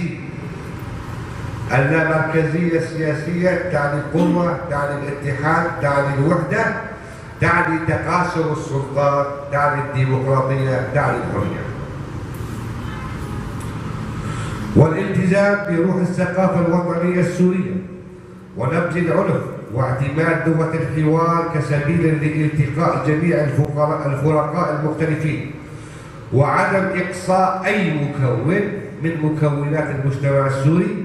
سي. اللامركزية السياسية تعني قوة، تعني الاتحاد، تعني الوحدة، تعني تقاسم السلطات، تعني الديمقراطية، تعني الحرية. والالتزام بروح الثقافة الوطنية السورية ونبذ العنف واعتماد لغة الحوار كسبيل لالتقاء جميع الفرقاء المختلفين، وعدم إقصاء أي مكون من مكونات المجتمع السوري،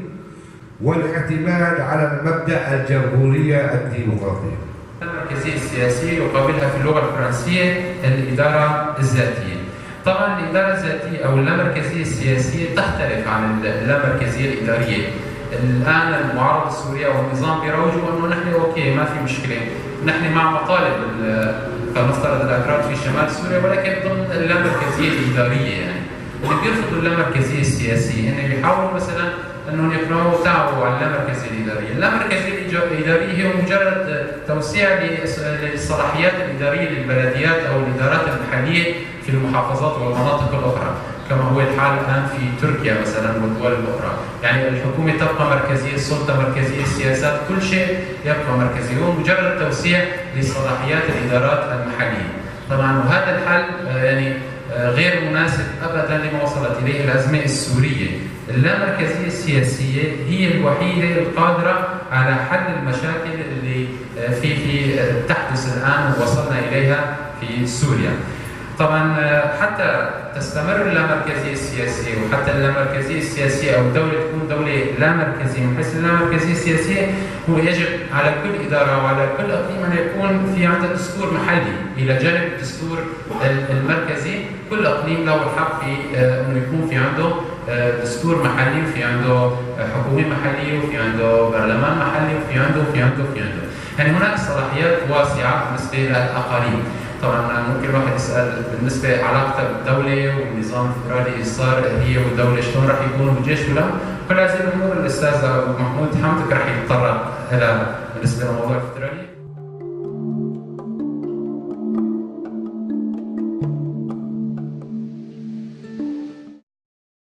والاعتماد على المبدأ الجمهورية الديمقراطية. اللامركزية السياسية يقابلها في اللغة الفرنسية الإدارة الذاتية. طبعا الإدارة الذاتية أو اللامركزية السياسية تختلف عن اللامركزية الإدارية. الآن المعارضة السورية والنظام بيروجوا أنه نحن أوكي ما في مشكلة، نحن مع مطالب فلنفترض الأكراد في شمال سوريا، ولكن ضمن اللامركزية الإدارية. يعني اللي بيرفضوا اللامركزية السياسية هن بيحاولوا مثلا أنهم يقنعوا تعبوا على اللامركزية الإدارية. اللامركزية الإدارية هي مجرد توسيع للصلاحيات الإدارية للبلديات أو الإدارات المحلية في المحافظات والمناطق الأخرى، كما هو الحال الآن في تركيا مثلا والدول الأخرى. يعني الحكومة تبقى مركزية، السلطة مركزية، السياسات كل شيء يبقى مركزي، هو مجرد توسيع لصلاحيات الإدارات المحلية. طبعا وهذا الحل يعني غير مناسب أبدا لما وصلت إليه الأزمة السورية. اللامركزية السياسية هي الوحيدة القادرة على حل المشاكل اللي في تحدث الآن ووصلنا إليها في سوريا. طبعا حتى تستمر اللامركزية السياسية وحتى اللامركزية السياسية أو الدولة تكون دولة لا مركزية، من حيث اللامركزية السياسية هو يجب على كل إدارة وعلى كل إقليم أن يكون في عنده دستور محلي إلى جانب الدستور المركزي. كل إقليم له الحق في أنه يكون في عنده دستور محلي، وفي عنده حكومة محلية، وفي عنده برلمان محلي، وفي عنده يعني هناك صلاحيات واسعة بالنسبة للأقاليم. طبعا ممكن الواحد يسأل بالنسبة علاقتها بالدولة والنظام الفدرالي صار هي والدولة شلون راح يكونوا بالجيش ولا؟ كل هذه الأمور الأستاذ أبو محمود حمدك راح يتطرق لها بالنسبة لموضوع الفدرالي.